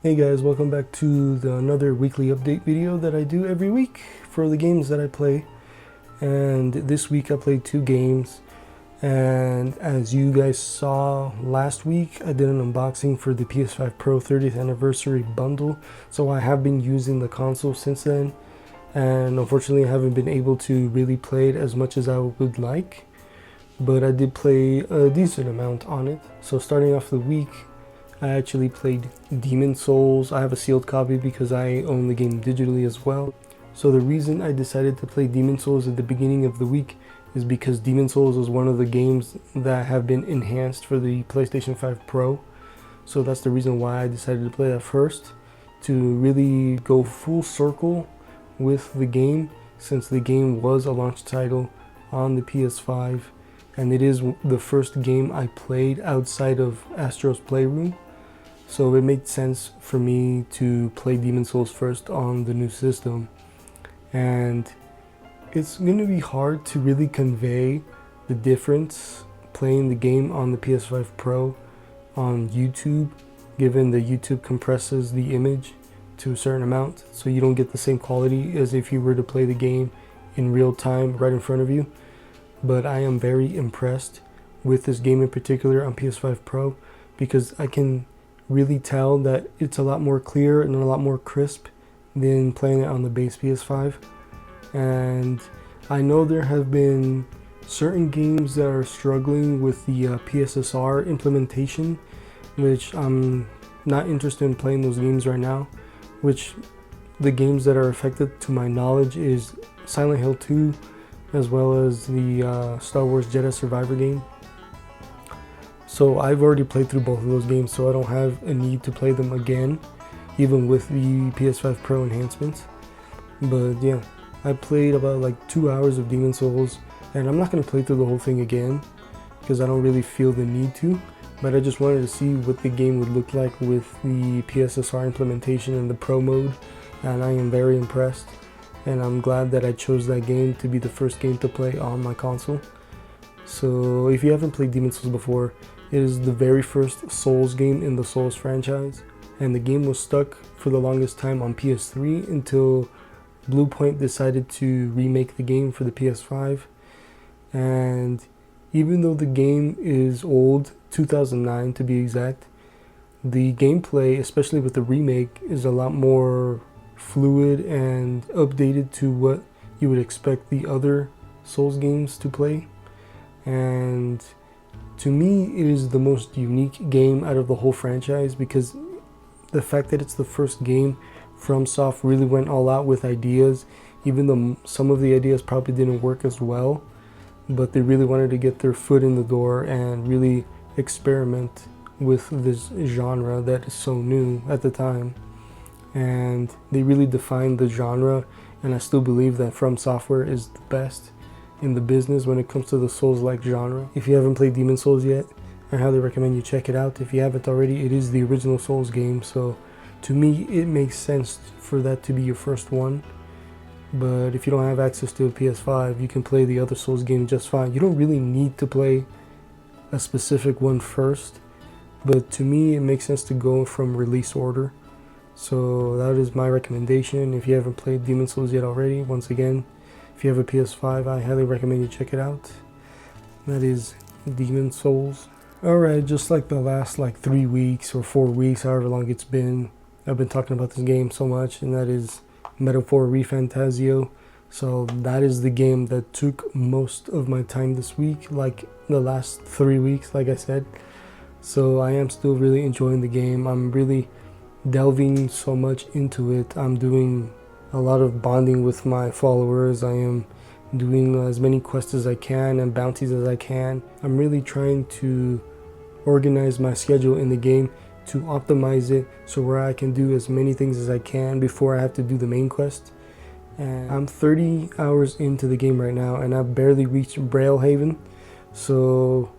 Hey guys, welcome back to another weekly update video that I do every week for the games that I play. And this week I played 2 games, and as you guys saw last week, I did an unboxing for the PS5 Pro 30th anniversary bundle. So I have been using the console since then, and unfortunately I haven't been able to really play it as much as I would like, but I did play a decent amount on it. So starting off the week, I actually played Demon's Souls. I have a sealed copy because I own the game digitally as well. So the reason I decided to play Demon's Souls at the beginning of the week is because Demon's Souls is one of the games that have been enhanced for the PlayStation 5 Pro. So that's the reason why I decided to play that first, to really go full circle with the game, since the game was a launch title on the PS5 and it is the first game I played outside of Astro's Playroom. So it made sense for me to play Demon's Souls first on the new system. And it's going to be hard to really convey the difference playing the game on the PS5 Pro on YouTube, given that YouTube compresses the image to a certain amount, so you don't get the same quality as if you were to play the game in real time right in front of you. But I am very impressed with this game in particular on PS5 Pro, because I can really tell that it's a lot more clear and a lot more crisp than playing it on the base PS5. And I know there have been certain games that are struggling with the PSSR implementation, which I'm not interested in playing those games right now. Which the games that are affected, to my knowledge, is Silent Hill 2, as well as the Star Wars Jedi Survivor game. So I've already played through both of those games, so I don't have a need to play them again, even with the PS5 Pro enhancements. But yeah, I played about like 2 hours of Demon's Souls, and I'm not going to play through the whole thing again because I don't really feel the need to, but I just wanted to see what the game would look like with the PSSR implementation and the Pro mode, and I am very impressed, and I'm glad that I chose that game to be the first game to play on my console. So if you haven't played Demon's Souls before, it is the very first Souls game in the Souls franchise, and the game was stuck for the longest time on PS3 until Bluepoint decided to remake the game for the PS5. And even though the game is old, 2009 to be exact, the gameplay, especially with the remake, is a lot more fluid and updated to what you would expect the other Souls games to play. And to me, it is the most unique game out of the whole franchise, because the fact that it's the first game FromSoft really went all out with ideas, even though some of the ideas probably didn't work as well, but they really wanted to get their foot in the door and really experiment with this genre that is so new at the time. And they really defined the genre, and I still believe that From Software is the best in the business when it comes to the Souls-like genre. If you haven't played Demon's Souls yet, I highly recommend you check it out. If you haven't already, it is the original Souls game, so to me it makes sense for that to be your first one. But if you don't have access to a PS5, you can play the other Souls game just fine. You don't really need to play a specific one first, but to me it makes sense to go from release order. So that is my recommendation. If you haven't played Demon's Souls yet already, once again, if you have a PS5, I highly recommend you check it out. That is Demon's Souls. Alright, just like the last 3 weeks or 4 weeks, however long it's been, I've been talking about this game so much, and that is Metaphor ReFantazio. So that is the game that took most of my time this week, like the last 3 weeks, like I said. So I am still really enjoying the game. I'm really delving so much into it. I'm doing a lot of bonding with my followers. I am doing as many quests as I can and bounties as I can. I'm really trying to organize my schedule in the game to optimize it so where I can do as many things as I can before I have to do the main quest. And I'm 30 hours into the game right now, and I've barely reached Braillehaven, so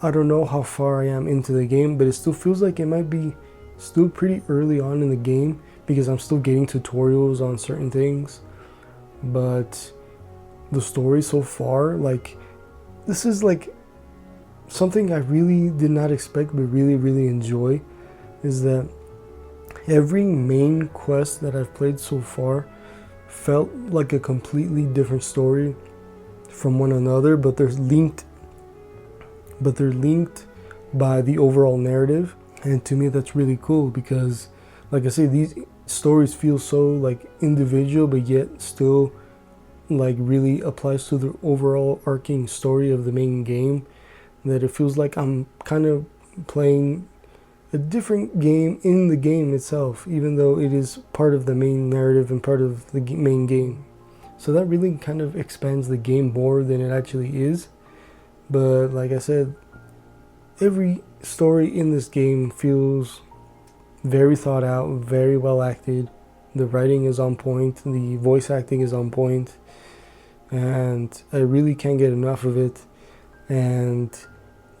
I don't know how far I am into the game, but it still feels like it might be still pretty early on in the game, because I'm still getting tutorials on certain things. But the story so far, this is something I really did not expect but really enjoy, is that Every main quest that I've played so far felt like a completely different story from one another, but they're linked by the overall narrative. And to me that's really cool because, like I say, these stories feel so like individual, but yet still like really applies to the overall arcing story of the main game, that it feels like I'm kind of playing a different game in the game itself, even though it is part of the main narrative and part of the main game. So that really kind of expands the game more than it actually is. But like I said, every story in this game feels very thought out, very well acted. The writing is on point, the voice acting is on point, and I really can't get enough of it. And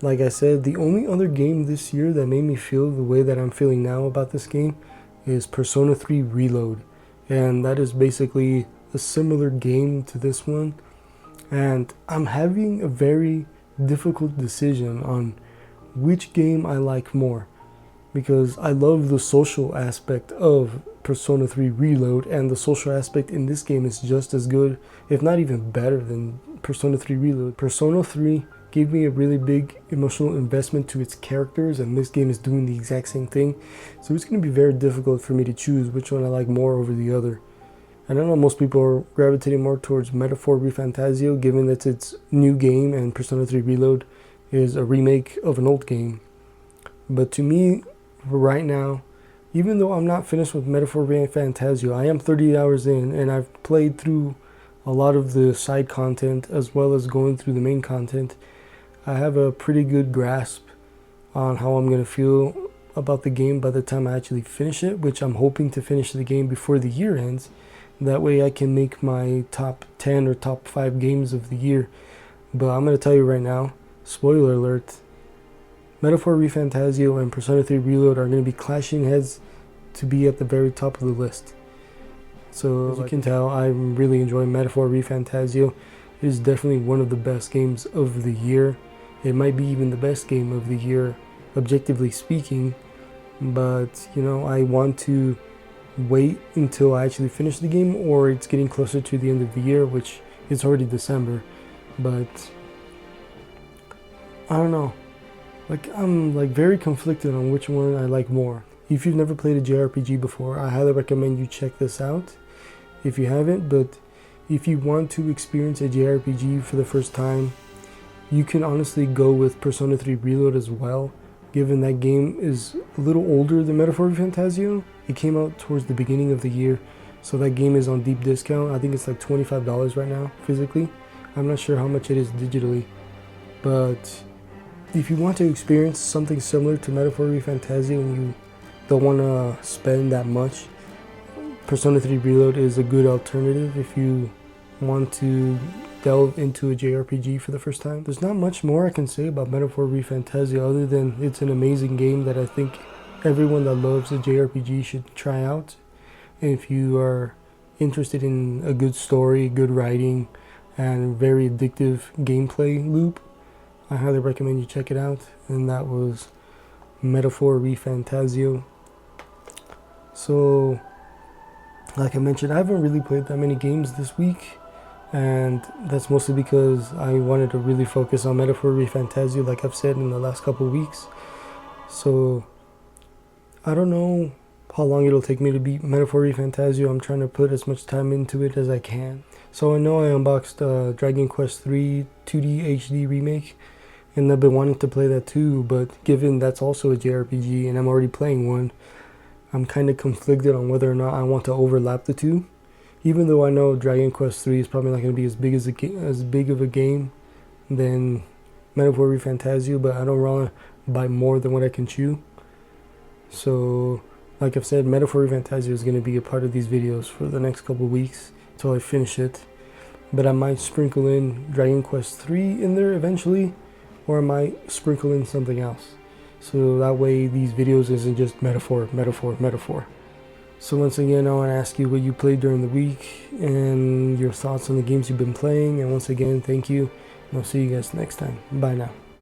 like I said, the only other game this year that made me feel the way that I'm feeling now about this game is Persona 3 Reload. And that is basically a similar game to this one. And I'm having a very difficult decision on which game I like more, because I love the social aspect of Persona 3 Reload, and the social aspect in this game is just as good, if not even better than Persona 3 Reload. Persona 3 gave me a really big emotional investment to its characters, and this game is doing the exact same thing. So it's going to be very difficult for me to choose which one I like more over the other. I don't know, most people are gravitating more towards Metaphor ReFantazio, given that it's new game and Persona 3 Reload is a remake of an old game. But to me, right now, even though I'm not finished with Metaphor ReFantazio, I am 30 hours in, and I've played through a lot of the side content as well as going through the main content. I have a pretty good grasp on how I'm going to feel about the game by the time I actually finish it, which I'm hoping to finish the game before the year ends. That way I can make my top 10 or top 5 games of the year. But I'm going to tell you right now, spoiler alert, Metaphor ReFantazio and Persona 3 Reload are going to be clashing heads to be at the very top of the list. So as you can tell, I'm really enjoying Metaphor ReFantazio. It is definitely one of the best games of the year. It might be even the best game of the year, objectively speaking. But, you know, I want to wait until I actually finish the game, or it's getting closer to the end of the year, which is already December. But I don't know. Like, I'm like very conflicted on which one I like more. If you've never played a JRPG before, I highly recommend you check this out if you haven't. But if you want to experience a JRPG for the first time, you can honestly go with Persona 3 Reload as well, given that game is a little older than Metaphor ReFantazio. It came out towards the beginning of the year, so that game is on deep discount. I think it's like $25 right now physically. I'm not sure how much it is digitally, but if you want to experience something similar to Metaphor ReFantazio and you don't want to spend that much, Persona 3 Reload is a good alternative if you want to delve into a JRPG for the first time. There's not much more I can say about Metaphor ReFantazio other than it's an amazing game that I think everyone that loves a JRPG should try out. And if you are interested in a good story, good writing, and very addictive gameplay loop, I highly recommend you check it out. And that was Metaphor ReFantazio. So, like I mentioned, I haven't really played that many games this week, and that's mostly because I wanted to really focus on Metaphor ReFantazio, like I've said in the last couple of weeks. So I don't know how long it'll take me to beat Metaphor ReFantazio. I'm trying to put as much time into it as I can. So I know I unboxed Dragon Quest III 2D HD remake, and I've been wanting to play that too, but given that's also a JRPG and I'm already playing one, I'm kind of conflicted on whether or not I want to overlap the two. Even though I know Dragon Quest III is probably not going to be as big of a game than Metaphor ReFantazio, but I don't want to bite more than what I can chew. So, like I've said, Metaphor ReFantazio is going to be a part of these videos for the next couple of weeks until I finish it. But I might sprinkle in Dragon Quest III in there eventually, or I might sprinkle in something else. So that way these videos isn't just metaphor. So once again, I want to ask you what you played during the week and your thoughts on the games you've been playing. And once again, thank you. And I'll see you guys next time. Bye now.